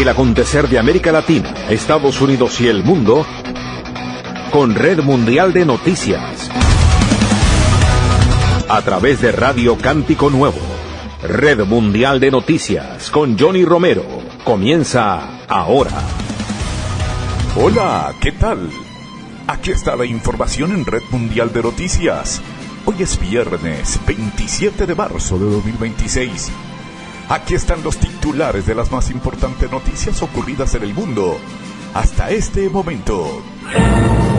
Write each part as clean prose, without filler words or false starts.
El acontecer de América Latina, Estados Unidos y el mundo con Red Mundial de Noticias. A través de Radio Cántico Nuevo. Red Mundial de Noticias con Johnny Romero. Comienza ahora. Hola, ¿qué tal? Aquí está la información en Red Mundial de Noticias. Hoy es viernes 27 de marzo de 2026. Aquí están los titulares de las más importantes noticias ocurridas en el mundo hasta este momento.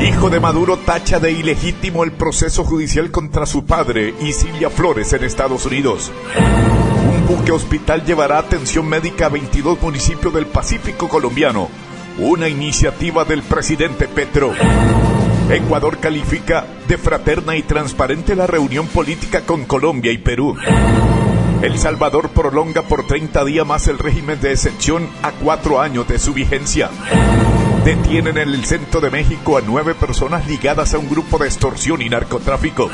Hijo de Maduro tacha de ilegítimo el proceso judicial contra su padre y Cilia Flores en Estados Unidos. Un buque hospital llevará atención médica a 22 municipios del Pacífico colombiano. Una iniciativa del presidente Petro. Ecuador califica de fraterna y transparente la reunión política con Colombia y Perú. El Salvador prolonga por 30 días más el régimen de excepción a 4 años de su vigencia. Detienen en el centro de México a 9 personas ligadas a un grupo de extorsión y narcotráfico.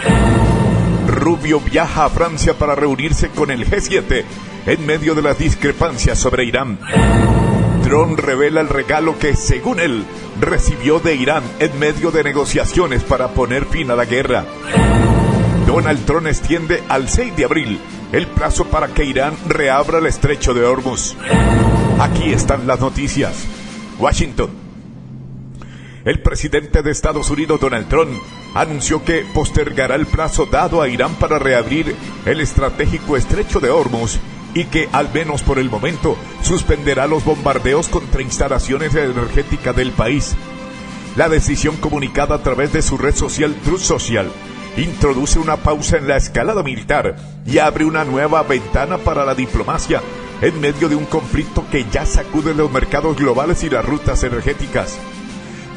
Rubio viaja a Francia para reunirse con el G7 en medio de las discrepancias sobre Irán. Trump revela el regalo que, según él, recibió de Irán en medio de negociaciones para poner fin a la guerra. Donald Trump extiende al 6 de abril el plazo para que Irán reabra el estrecho de Hormuz. Aquí están las noticias. Washington. El presidente de Estados Unidos, Donald Trump, anunció que postergará el plazo dado a Irán para reabrir el estratégico estrecho de Hormuz y que, al menos por el momento, suspenderá los bombardeos contra instalaciones energéticas del país. La decisión, comunicada a través de su red social Truth Social, introduce una pausa en la escalada militar y abre una nueva ventana para la diplomacia en medio de un conflicto que ya sacude los mercados globales y las rutas energéticas.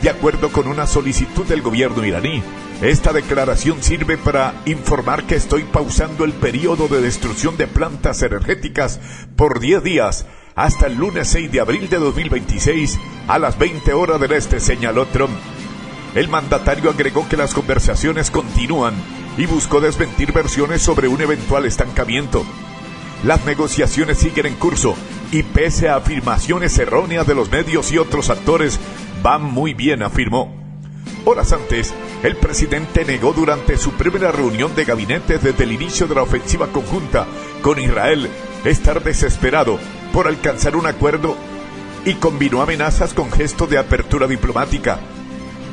De acuerdo con una solicitud del gobierno iraní, esta declaración sirve para informar que estoy pausando el periodo de destrucción de plantas energéticas por 10 días hasta el lunes 6 de abril de 2026 a las 20 horas del este, señaló Trump. El mandatario agregó que las conversaciones continúan y buscó desmentir versiones sobre un eventual estancamiento. Las negociaciones siguen en curso y, pese a afirmaciones erróneas de los medios y otros actores, van muy bien, afirmó. Horas antes, el presidente negó durante su primera reunión de gabinete desde el inicio de la ofensiva conjunta con Israel estar desesperado por alcanzar un acuerdo y combinó amenazas con gestos de apertura diplomática.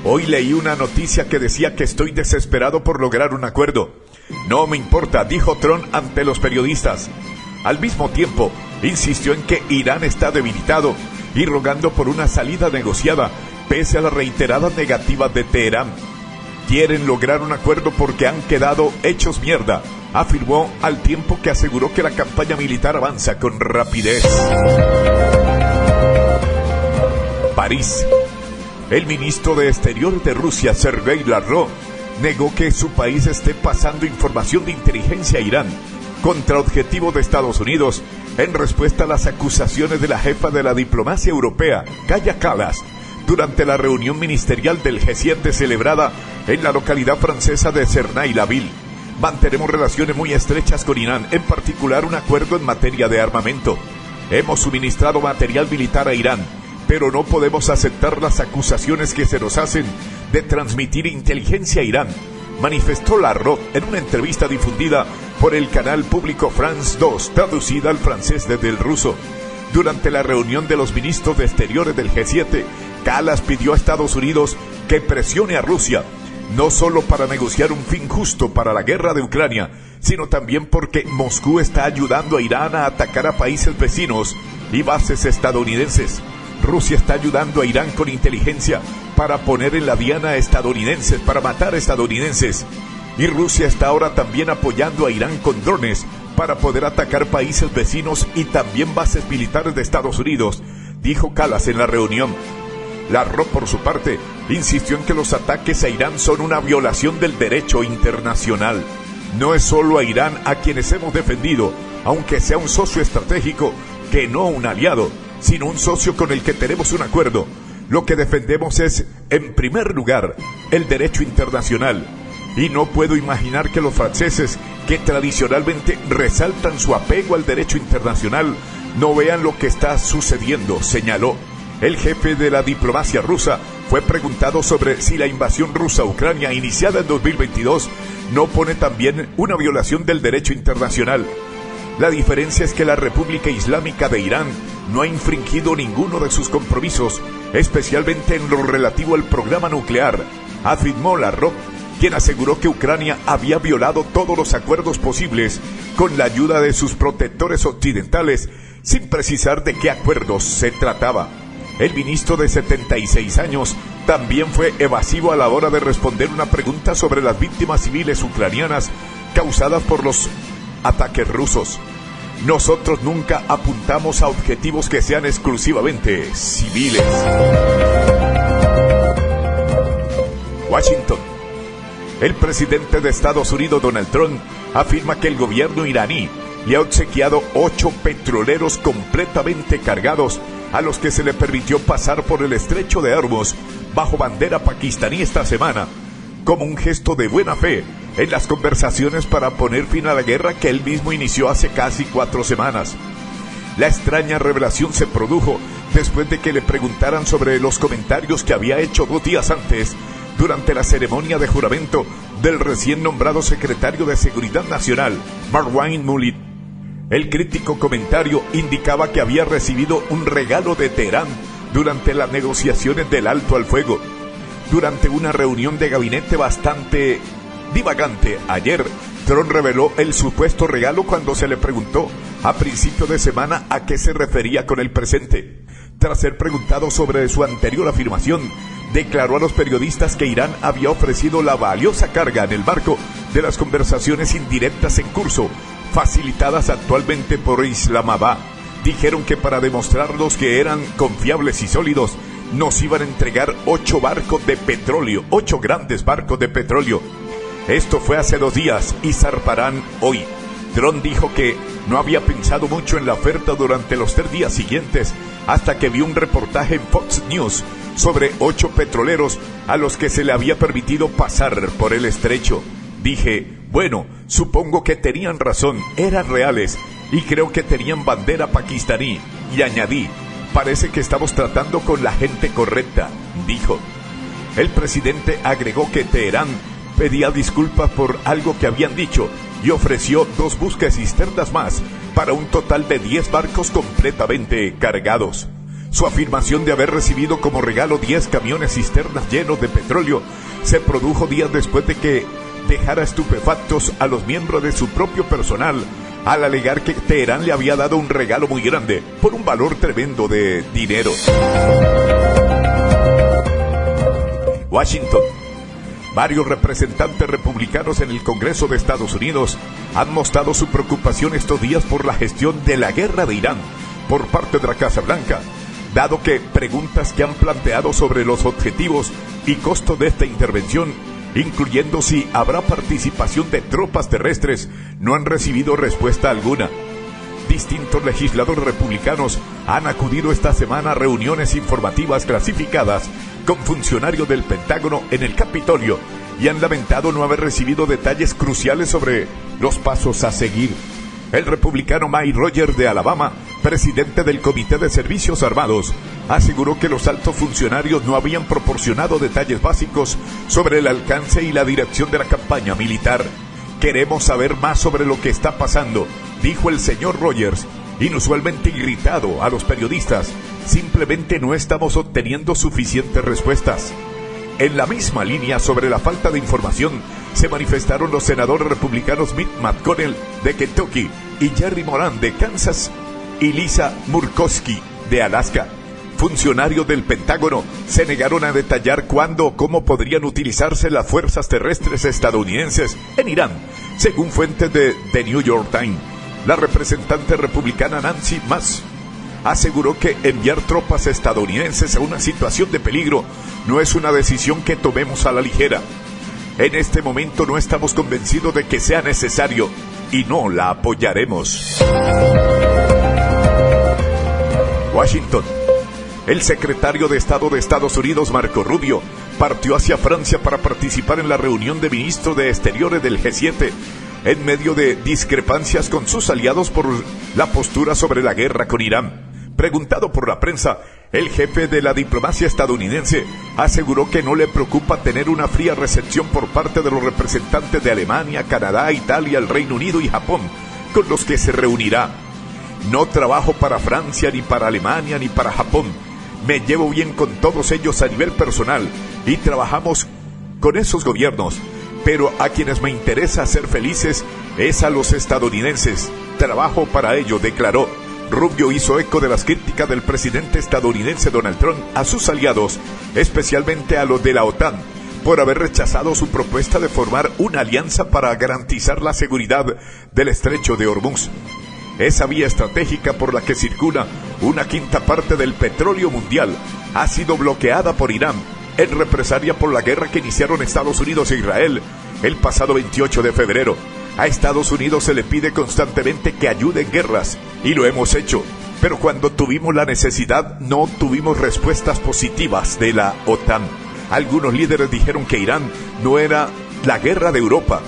Hoy leí una noticia que decía que estoy desesperado por lograr un acuerdo. No me importa, dijo Trump ante los periodistas. Al mismo tiempo, insistió en que Irán está debilitado y rogando por una salida negociada, pese a las reiteradas negativas de Teherán. Quieren lograr un acuerdo porque han quedado hechos mierda, afirmó, al tiempo que aseguró que la campaña militar avanza con rapidez. París. El ministro de Exteriores de Rusia, Sergei Lavrov, negó que su país esté pasando información de inteligencia a Irán contra objetivos de Estados Unidos en respuesta a las acusaciones de la jefa de la diplomacia europea, Kaja Kallas, durante la reunión ministerial del G7 celebrada en la localidad francesa de Cernay-la-Ville. Mantenemos relaciones muy estrechas con Irán, en particular un acuerdo en materia de armamento. Hemos suministrado material militar a Irán, pero no podemos aceptar las acusaciones que se nos hacen de transmitir inteligencia a Irán, manifestó Lavrov en una entrevista difundida por el canal público France 2, traducida al francés desde el ruso. Durante la reunión de los ministros de Exteriores del G7, Kallas pidió a Estados Unidos que presione a Rusia, no solo para negociar un fin justo para la guerra de Ucrania, sino también porque Moscú está ayudando a Irán a atacar a países vecinos y bases estadounidenses. Rusia está ayudando a Irán con inteligencia para poner en la diana a estadounidenses, para matar a estadounidenses. Y Rusia está ahora también apoyando a Irán con drones para poder atacar países vecinos y también bases militares de Estados Unidos, dijo Kallas en la reunión. Lavrov, por su parte, insistió en que los ataques a Irán son una violación del derecho internacional. No es solo a Irán a quienes hemos defendido, aunque sea un socio estratégico, que no un aliado, sino un socio con el que tenemos un acuerdo. Lo que defendemos es, en primer lugar, el derecho internacional. y no puedo imaginar que los franceses, que tradicionalmente resaltan su apego al derecho internacional, no vean lo que está sucediendo, señaló. El jefe de la diplomacia rusa fue preguntado sobre si la invasión rusa a Ucrania iniciada en 2022 no pone también una violación del derecho internacional. La diferencia es que la República Islámica de Irán no ha infringido ninguno de sus compromisos, especialmente en lo relativo al programa nuclear, afirmó Lavrov, quien aseguró que Ucrania había violado todos los acuerdos posibles con la ayuda de sus protectores occidentales, sin precisar de qué acuerdos se trataba. El ministro de 76 años también fue evasivo a la hora de responder una pregunta sobre las víctimas civiles ucranianas causadas por los ataques rusos. Nosotros nunca apuntamos a objetivos que sean exclusivamente civiles. Washington. El presidente de Estados Unidos, Donald Trump, afirma que el gobierno iraní le ha obsequiado 8 petroleros completamente cargados a los que se le permitió pasar por el estrecho de Hormuz bajo bandera pakistaní esta semana, como un gesto de buena fe en las conversaciones para poner fin a la guerra que él mismo inició hace casi 4 semanas. La extraña revelación se produjo después de que le preguntaran sobre los comentarios que había hecho 2 días antes durante la ceremonia de juramento del recién nombrado secretario de Seguridad Nacional, Marwan Mullid. El crítico comentario indicaba que había recibido un regalo de Teherán durante las negociaciones del alto al fuego. Durante una reunión de gabinete bastante divagante ayer, Trump reveló el supuesto regalo cuando se le preguntó a principio de semana a qué se refería con el presente. Tras ser preguntado sobre su anterior afirmación, declaró a los periodistas que Irán había ofrecido la valiosa carga en el marco de las conversaciones indirectas en curso, facilitadas actualmente por Islamabad. Dijeron que para demostrarlos que eran confiables y sólidos, nos iban a entregar 8 barcos de petróleo, 8 grandes barcos de petróleo. Esto fue hace 2 días y zarparán hoy. Trump dijo que no había pensado mucho en la oferta durante los 3 días siguientes, hasta que vio un reportaje en Fox News sobre 8 petroleros a los que se le había permitido pasar por el estrecho. Dije, bueno, supongo que tenían razón, eran reales, y creo que tenían bandera pakistaní. Y añadí, parece que estamos tratando con la gente correcta, dijo. El presidente agregó que Teherán pedía disculpas por algo que habían dicho y ofreció 2 buques cisternas más para un total de 10 barcos completamente cargados. Su afirmación de haber recibido como regalo 10 camiones cisternas llenos de petróleo se produjo días después de que dejara estupefactos a los miembros de su propio personal al alegar que Teherán le había dado un regalo muy grande por un valor tremendo de dinero. Washington. Varios representantes republicanos en el Congreso de Estados Unidos han mostrado su preocupación estos días por la gestión de la guerra de Irán por parte de la Casa Blanca, dado que preguntas que han planteado sobre los objetivos y costos de esta intervención, incluyendo si habrá participación de tropas terrestres, no han recibido respuesta alguna. Distintos legisladores republicanos han acudido esta semana a reuniones informativas clasificadas con funcionarios del Pentágono en el Capitolio y han lamentado no haber recibido detalles cruciales sobre los pasos a seguir. El republicano Mike Rogers de Alabama, presidente del Comité de Servicios Armados, aseguró que los altos funcionarios no habían proporcionado detalles básicos sobre el alcance y la dirección de la campaña militar. Queremos saber más sobre lo que está pasando, dijo el señor Rogers, inusualmente irritado a los periodistas. Simplemente no estamos obteniendo suficientes respuestas. En la misma línea sobre la falta de información, se manifestaron los senadores republicanos Mitch McConnell de Kentucky y Jerry Moran de Kansas y Lisa Murkowski de Alaska. Funcionarios del Pentágono se negaron a detallar cuándo o cómo podrían utilizarse las fuerzas terrestres estadounidenses en Irán, según fuentes de The New York Times. La representante republicana Nancy Mace aseguró que enviar tropas estadounidenses a una situación de peligro no es una decisión que tomemos a la ligera. En este momento no estamos convencidos de que sea necesario y no la apoyaremos. Washington. El secretario de Estado de Estados Unidos, Marco Rubio, partió hacia Francia para participar en la reunión de ministros de Exteriores del G7, en medio de discrepancias con sus aliados por la postura sobre la guerra con Irán. Preguntado por la prensa, el jefe de la diplomacia estadounidense aseguró que no le preocupa tener una fría recepción por parte de los representantes de Alemania, Canadá, Italia, el Reino Unido y Japón, con los que se reunirá. No trabajo para Francia, ni para Alemania, ni para Japón. Me llevo bien con todos ellos a nivel personal y trabajamos con esos gobiernos, pero a quienes me interesa hacer felices es a los estadounidenses. Trabajo para ello, declaró. Rubio hizo eco de las críticas del presidente estadounidense Donald Trump a sus aliados, especialmente a los de la OTAN, por haber rechazado su propuesta de formar una alianza para garantizar la seguridad del estrecho de Hormuz. Esa vía estratégica por la que circula una quinta parte del petróleo mundial ha sido bloqueada por Irán, en represalia por la guerra que iniciaron Estados Unidos e Israel el pasado 28 de febrero. A Estados Unidos se le pide constantemente que ayude en guerras, y lo hemos hecho, pero cuando tuvimos la necesidad no tuvimos respuestas positivas de la OTAN. Algunos líderes dijeron que Irán no era la guerra de Europa.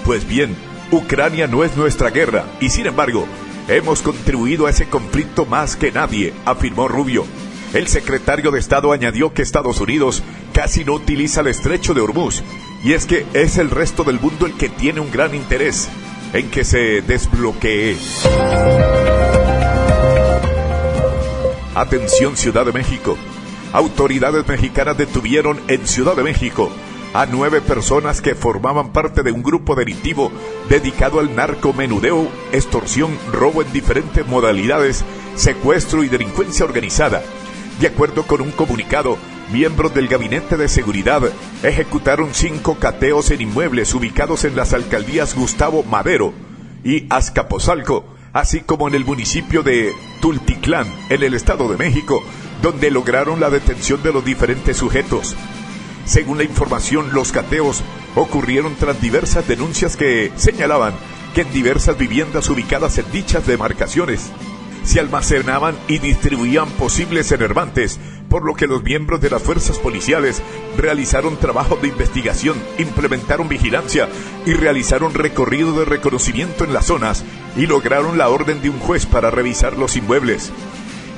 Pues bien, Ucrania no es nuestra guerra, y sin embargo, hemos contribuido a ese conflicto más que nadie, afirmó Rubio. El secretario de Estado añadió que Estados Unidos casi no utiliza el estrecho de Hormuz, y es que es el resto del mundo el que tiene un gran interés en que se desbloquee. Atención, Ciudad de México. Autoridades mexicanas detuvieron en Ciudad de México a 9 personas que formaban parte de un grupo delictivo dedicado al narcomenudeo, extorsión, robo en diferentes modalidades, secuestro y delincuencia organizada. De acuerdo con un comunicado, miembros del Gabinete de Seguridad ejecutaron 5 cateos en inmuebles ubicados en las alcaldías Gustavo Madero y Azcapotzalco, así como en el municipio de Tultitlán, en el Estado de México, donde lograron la detención de los diferentes sujetos. Según la información, los cateos ocurrieron tras diversas denuncias que señalaban que en diversas viviendas ubicadas en dichas demarcaciones se almacenaban y distribuían posibles enervantes, por lo que los miembros de las fuerzas policiales realizaron trabajos de investigación, implementaron vigilancia y realizaron recorrido de reconocimiento en las zonas y lograron la orden de un juez para revisar los inmuebles.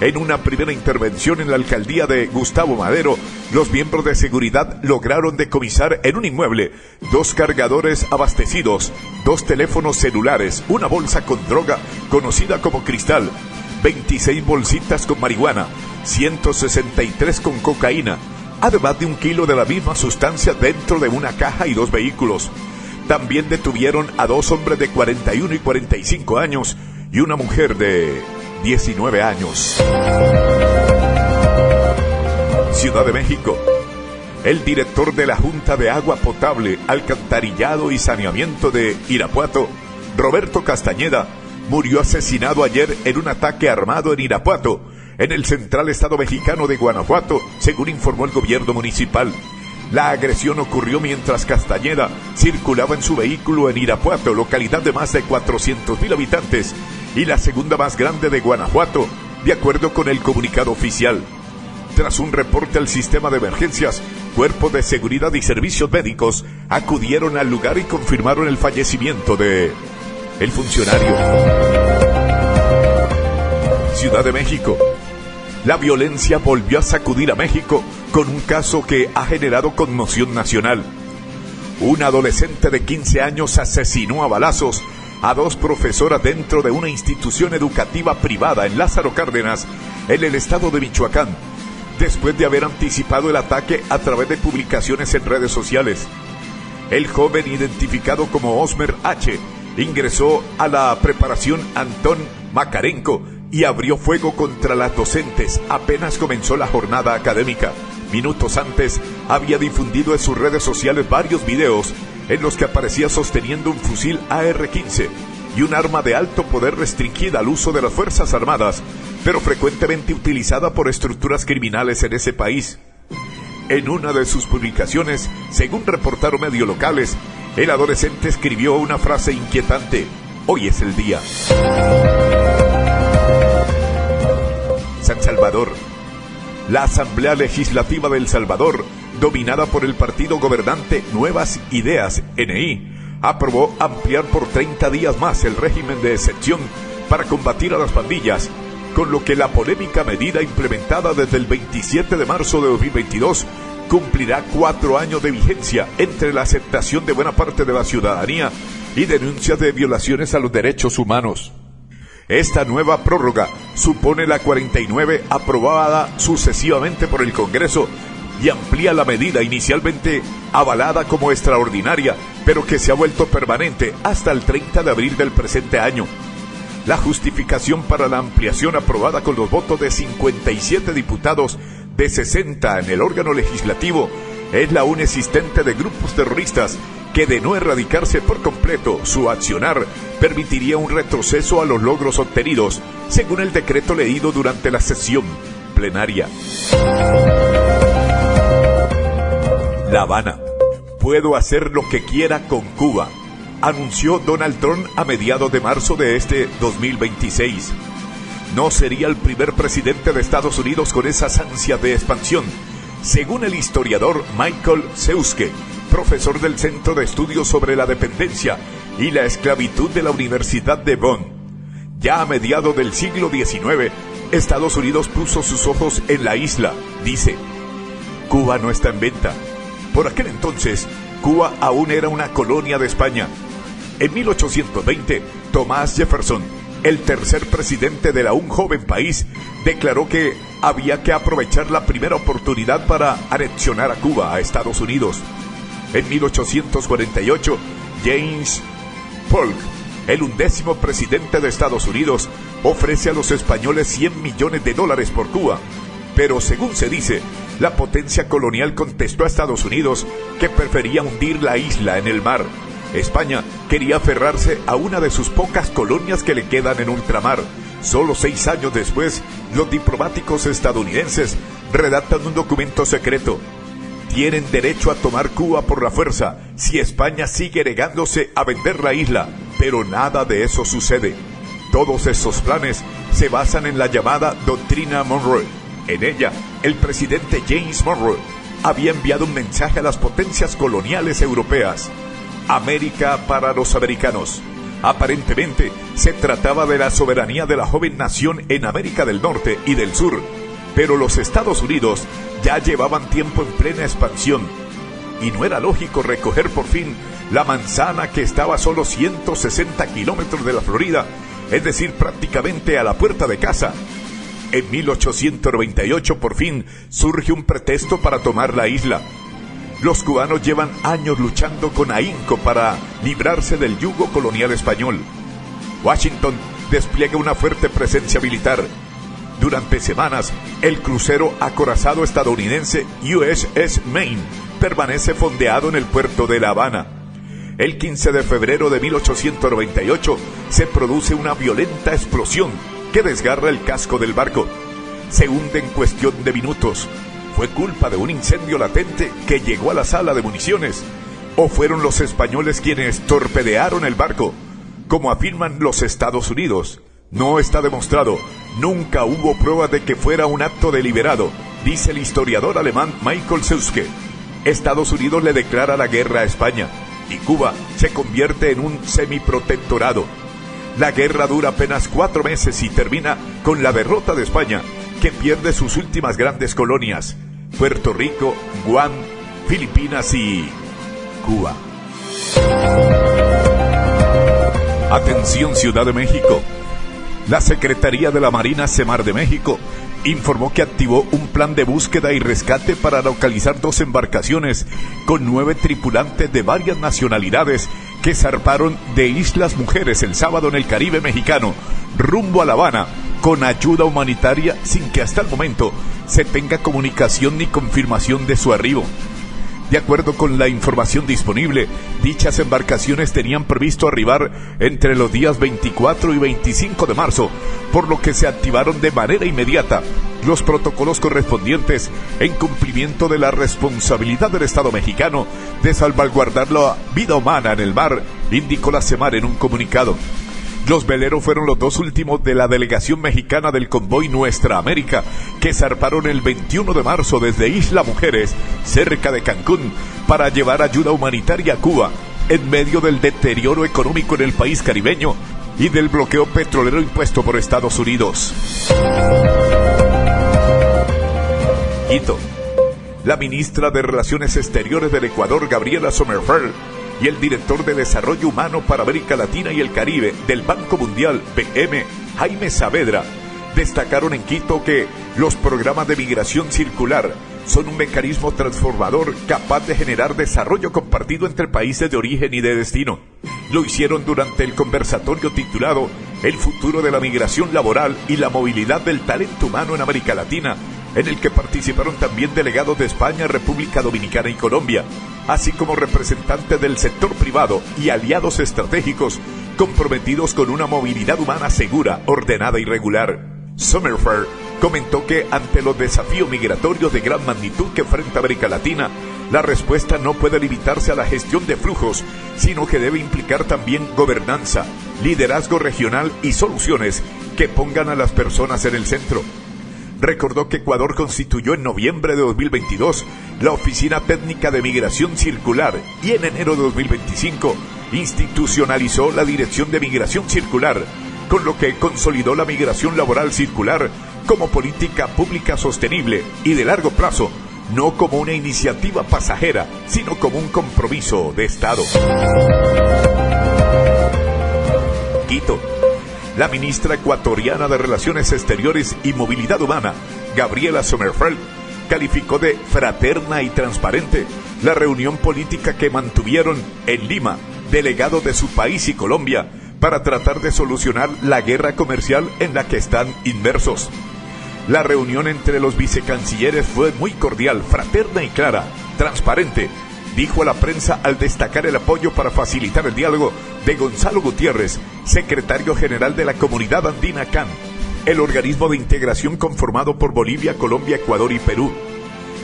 En una primera intervención en la alcaldía de Gustavo Madero, los miembros de seguridad lograron decomisar en un inmueble 2 cargadores abastecidos, 2 teléfonos celulares, una bolsa con droga conocida como cristal, 26 bolsitas con marihuana, 163 con cocaína, además de 1 kilo de la misma sustancia dentro de una caja y 2 vehículos. También detuvieron a 2 hombres de 41 y 45 años y una mujer de 19 años. Ciudad de México. El director de la Junta de Agua Potable, Alcantarillado y Saneamiento de Irapuato, Roberto Castañeda, murió asesinado ayer en un ataque armado en Irapuato, en el central estado mexicano de Guanajuato, según informó el gobierno municipal. La agresión ocurrió mientras Castañeda circulaba en su vehículo en Irapuato, localidad de más de 400,000 habitantes y la segunda más grande de Guanajuato, de acuerdo con el comunicado oficial. Tras un reporte al sistema de emergencias, cuerpos de seguridad y servicios médicos acudieron al lugar y confirmaron el fallecimiento de el funcionario. Ciudad de México. La violencia volvió a sacudir a México con un caso que ha generado conmoción nacional. Un adolescente de 15 años asesinó a balazos a 2 profesoras dentro de una institución educativa privada en Lázaro Cárdenas, en el estado de Michoacán, después de haber anticipado el ataque a través de publicaciones en redes sociales. El joven, identificado como Osmer H., ingresó a la preparación Antón Macarenco y abrió fuego contra las docentes apenas comenzó la jornada académica. Minutos antes, había difundido en sus redes sociales varios videos en los que aparecía sosteniendo un fusil AR-15 y un arma de alto poder restringida al uso de las Fuerzas Armadas, pero frecuentemente utilizada por estructuras criminales en ese país. En una de sus publicaciones, según reportaron medios locales, el adolescente escribió una frase inquietante: "Hoy es el día". San Salvador. La Asamblea Legislativa de El Salvador, dominada por el partido gobernante Nuevas Ideas, NI, aprobó ampliar por 30 días más el régimen de excepción para combatir a las pandillas, con lo que la polémica medida implementada desde el 27 de marzo de 2022 cumplirá 4 años de vigencia entre la aceptación de buena parte de la ciudadanía y denuncias de violaciones a los derechos humanos. Esta nueva prórroga supone la 49 aprobada sucesivamente por el Congreso y amplía la medida inicialmente avalada como extraordinaria, pero que se ha vuelto permanente hasta el 30 de abril del presente año. La justificación para la ampliación aprobada con los votos de 57 diputados de 60 en el órgano legislativo es la aún existente de grupos terroristas que, de no erradicarse por completo su accionar, permitiría un retroceso a los logros obtenidos, según el decreto leído durante la sesión plenaria. La Habana. Puedo hacer lo que quiera con Cuba, anunció Donald Trump a mediados de marzo de este 2026. No sería el primer presidente de Estados Unidos con esas ansias de expansión, según el historiador Michael Seuske, profesor del Centro de Estudios sobre la Dependencia y la Esclavitud de la Universidad de Bonn. Ya a mediados del siglo XIX, Estados Unidos puso sus ojos en la isla, dice. Cuba no está en venta. Por aquel entonces, Cuba aún era una colonia de España. En 1820, Thomas Jefferson, el tercer presidente de aún joven país, declaró que había que aprovechar la primera oportunidad para anexionar a Cuba a Estados Unidos. En 1848, James Polk, el 11º presidente de Estados Unidos, ofrece a los españoles $100 millones por Cuba. Pero según se dice, la potencia colonial contestó a Estados Unidos que prefería hundir la isla en el mar. España quería aferrarse a una de sus pocas colonias que le quedan en ultramar. Solo 6 años después, los diplomáticos estadounidenses redactan un documento secreto. Tienen derecho a tomar Cuba por la fuerza si España sigue negándose a vender la isla, pero nada de eso sucede. Todos esos planes se basan en la llamada Doctrina Monroe. En ella, el presidente James Monroe había enviado un mensaje a las potencias coloniales europeas. América para los americanos. Aparentemente, se trataba de la soberanía de la joven nación en América del Norte y del Sur, pero los Estados Unidos ya llevaban tiempo en plena expansión, y no era lógico recoger por fin la manzana que estaba a solo 160 kilómetros de la Florida, es decir, prácticamente a la puerta de casa. En 1898, por fin, surge un pretexto para tomar la isla. Los cubanos llevan años luchando con ahínco para librarse del yugo colonial español. Washington despliega una fuerte presencia militar. Durante semanas, el crucero acorazado estadounidense USS Maine permanece fondeado en el puerto de La Habana. El 15 de febrero de 1898 se produce una violenta explosión que desgarra el casco del barco. Se hunde en cuestión de minutos. ¿Fue culpa de un incendio latente que llegó a la sala de municiones? ¿O fueron los españoles quienes torpedearon el barco, como afirman los Estados Unidos? No está demostrado. Nunca hubo pruebas de que fuera un acto deliberado, dice el historiador alemán Michael Seuske. Estados Unidos le declara la guerra a España y Cuba se convierte en un semiprotectorado. La guerra dura apenas 4 meses y termina con la derrota de España, que pierde sus últimas grandes colonias: Puerto Rico, Guam, Filipinas y Cuba. Atención, Ciudad de México. La Secretaría de la Marina Semar de México informó que activó un plan de búsqueda y rescate para localizar 2 embarcaciones con 9 tripulantes de varias nacionalidades que zarparon de Islas Mujeres el sábado en el Caribe mexicano, rumbo a La Habana, con ayuda humanitaria, sin que hasta el momento se tenga comunicación ni confirmación de su arribo. De acuerdo con la información disponible, dichas embarcaciones tenían previsto arribar entre los días 24 y 25 de marzo, por lo que se activaron de manera inmediata los protocolos correspondientes en cumplimiento de la responsabilidad del Estado mexicano de salvaguardar la vida humana en el mar, indicó la Semar en un comunicado. Los veleros fueron los dos últimos de la delegación mexicana del convoy Nuestra América, que zarparon el 21 de marzo desde Isla Mujeres, cerca de Cancún, para llevar ayuda humanitaria a Cuba, en medio del deterioro económico en el país caribeño y del bloqueo petrolero impuesto por Estados Unidos. Quito. La ministra de Relaciones Exteriores del Ecuador, Gabriela Sommerfeld, y el director de Desarrollo Humano para América Latina y el Caribe del Banco Mundial, BM, Jaime Saavedra, destacaron en Quito que los programas de migración circular son un mecanismo transformador capaz de generar desarrollo compartido entre países de origen y de destino. Lo hicieron durante el conversatorio titulado El futuro de la migración laboral y la movilidad del talento humano en América Latina, en el que participaron también delegados de España, República Dominicana y Colombia, así como representantes del sector privado y aliados estratégicos comprometidos con una movilidad humana segura, ordenada y regular. Sommerfeld comentó que ante los desafíos migratorios de gran magnitud que enfrenta América Latina, la respuesta no puede limitarse a la gestión de flujos, sino que debe implicar también gobernanza, liderazgo regional y soluciones que pongan a las personas en el centro. Recordó que Ecuador constituyó en noviembre de 2022 la Oficina Técnica de Migración Circular y en enero de 2025 institucionalizó la Dirección de Migración Circular, con lo que consolidó la migración laboral circular como política pública sostenible y de largo plazo, no como una iniciativa pasajera, sino como un compromiso de Estado. Quito. La ministra ecuatoriana de Relaciones Exteriores y Movilidad Humana, Gabriela Sommerfeld, calificó de fraterna y transparente la reunión política que mantuvieron en Lima delegados de su país y Colombia para tratar de solucionar la guerra comercial en la que están inmersos. La reunión entre los vicecancilleres fue muy cordial, fraterna y clara, transparente, dijo a la prensa al destacar el apoyo para facilitar el diálogo de Gonzalo Gutiérrez, secretario general de la Comunidad Andina CAN, el organismo de integración conformado por Bolivia, Colombia, Ecuador y Perú.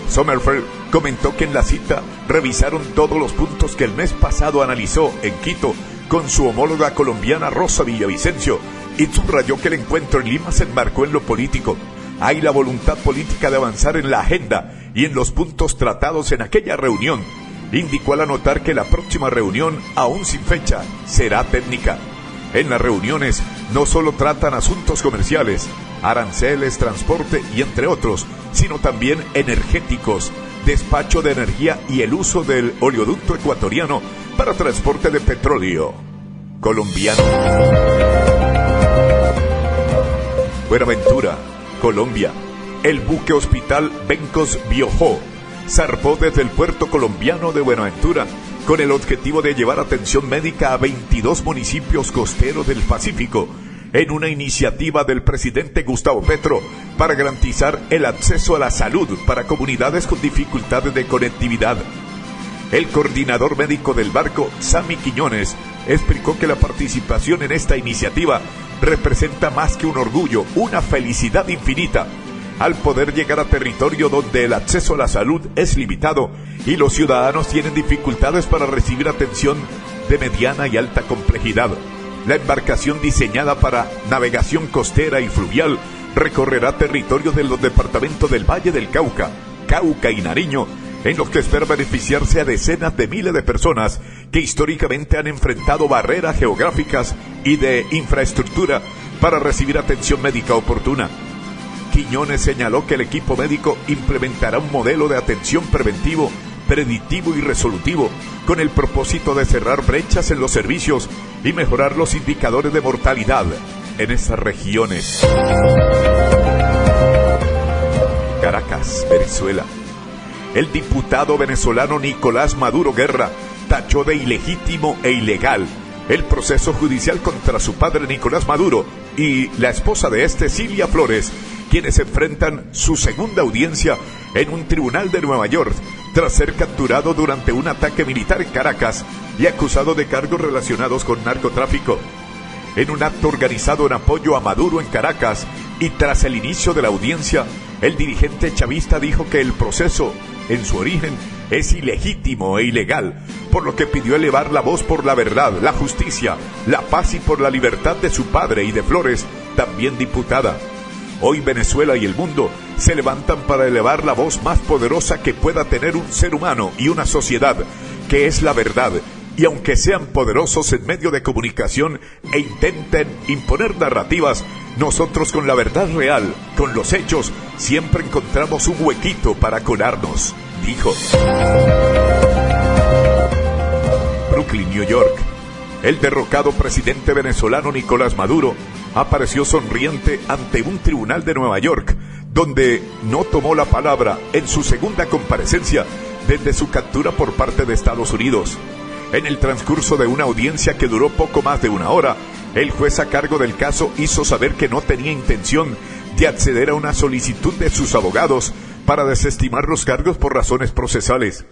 Sommerfeld comentó que en la cita revisaron todos los puntos que el mes pasado analizó en Quito con su homóloga colombiana Rosa Villavicencio y subrayó que el encuentro en Lima se enmarcó en lo político. Hay la voluntad política de avanzar en la agenda y en los puntos tratados en aquella reunión. Indicó al anotar que la próxima reunión, aún sin fecha, será técnica. En las reuniones no solo tratan asuntos comerciales, aranceles, transporte y entre otros, sino también energéticos, despacho de energía y el uso del oleoducto ecuatoriano para transporte de petróleo colombiano. Buenaventura, Colombia. El buque hospital Bencos Biojó zarpó desde el puerto colombiano de Buenaventura con el objetivo de llevar atención médica a 22 municipios costeros del Pacífico en una iniciativa del presidente Gustavo Petro para garantizar el acceso a la salud para comunidades con dificultades de conectividad. El coordinador médico del barco, Sammy Quiñones, explicó que la participación en esta iniciativa representa más que un orgullo, una felicidad infinita, al poder llegar a territorio donde el acceso a la salud es limitado y los ciudadanos tienen dificultades para recibir atención de mediana y alta complejidad. La embarcación diseñada para navegación costera y fluvial recorrerá territorios de los departamentos del Valle del Cauca, Cauca y Nariño, en los que espera beneficiarse a decenas de miles de personas que históricamente han enfrentado barreras geográficas y de infraestructura para recibir atención médica oportuna. Quiñones señaló que el equipo médico implementará un modelo de atención preventivo, predictivo y resolutivo, con el propósito de cerrar brechas en los servicios y mejorar los indicadores de mortalidad en esas regiones. Caracas, Venezuela. El diputado venezolano Nicolás Maduro Guerra tachó de ilegítimo e ilegal el proceso judicial contra su padre Nicolás Maduro y la esposa de este, Cilia Flores, quienes enfrentan su segunda audiencia en un tribunal de Nueva York tras ser capturado durante un ataque militar en Caracas y acusado de cargos relacionados con narcotráfico. En un acto organizado en apoyo a Maduro en Caracas y tras el inicio de la audiencia, el dirigente chavista dijo que el proceso, en su origen, es ilegítimo e ilegal, por lo que pidió elevar la voz por la verdad, la justicia, la paz y por la libertad de su padre y de Flores, también diputada. Hoy Venezuela y el mundo se levantan para elevar la voz más poderosa que pueda tener un ser humano y una sociedad, que es la verdad. Y aunque sean poderosos en medio de comunicación e intenten imponer narrativas, nosotros con la verdad real, con los hechos, siempre encontramos un huequito para colarnos, dijo. Brooklyn, New York. El derrocado presidente venezolano Nicolás Maduro apareció sonriente ante un tribunal de Nueva York, donde no tomó la palabra en su segunda comparecencia desde su captura por parte de Estados Unidos. En el transcurso de una audiencia que duró poco más de una hora, el juez a cargo del caso hizo saber que no tenía intención de acceder a una solicitud de sus abogados para desestimar los cargos por razones procesales.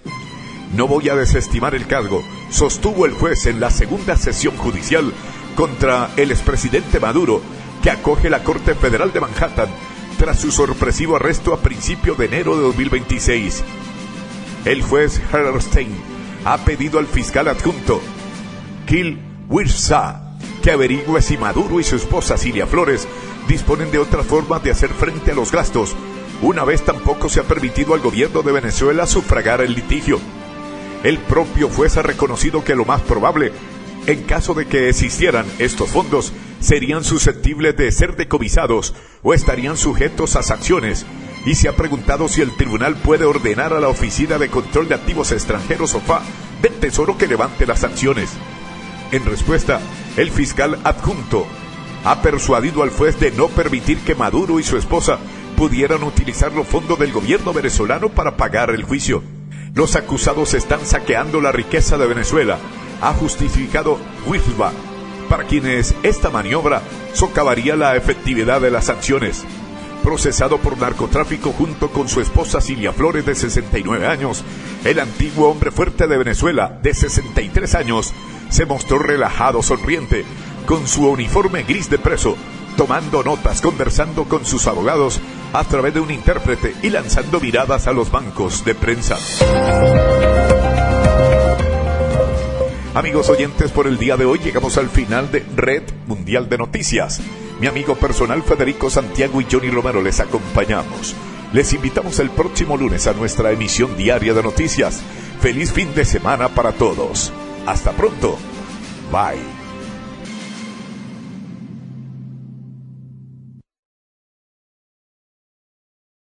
No voy a desestimar el cargo, sostuvo el juez en la segunda sesión judicial contra el expresidente Maduro, que acoge la Corte Federal de Manhattan tras su sorpresivo arresto a principios de enero de 2026. El juez Herrstein ha pedido al fiscal adjunto Gil Wirtza que averigüe si Maduro y su esposa Cilia Flores disponen de otras formas de hacer frente a los gastos, una vez tampoco se ha permitido al gobierno de Venezuela sufragar el litigio. El propio juez ha reconocido que lo más probable, en caso de que existieran estos fondos, serían susceptibles de ser decomisados o estarían sujetos a sanciones, y se ha preguntado si el tribunal puede ordenar a la Oficina de Control de Activos Extranjeros OFAC del Tesoro que levante las sanciones. En respuesta, el fiscal adjunto ha persuadido al juez de no permitir que Maduro y su esposa pudieran utilizar los fondos del gobierno venezolano para pagar el juicio. Los acusados están saqueando la riqueza de Venezuela, ha justificado Wirtza, para quienes esta maniobra socavaría la efectividad de las sanciones. Procesado por narcotráfico junto con su esposa Cilia Flores, de 69 años, el antiguo hombre fuerte de Venezuela, de 63 años, se mostró relajado, sonriente, con su uniforme gris de preso, tomando notas, conversando con sus abogados a través de un intérprete y lanzando miradas a los bancos de prensa. Amigos oyentes, por el día de hoy llegamos al final de Red Mundial de Noticias. Mi amigo personal Federico Santiago y Johnny Romero les acompañamos. Les invitamos el próximo lunes a nuestra emisión diaria de noticias. Feliz fin de semana para todos. Hasta pronto. Bye.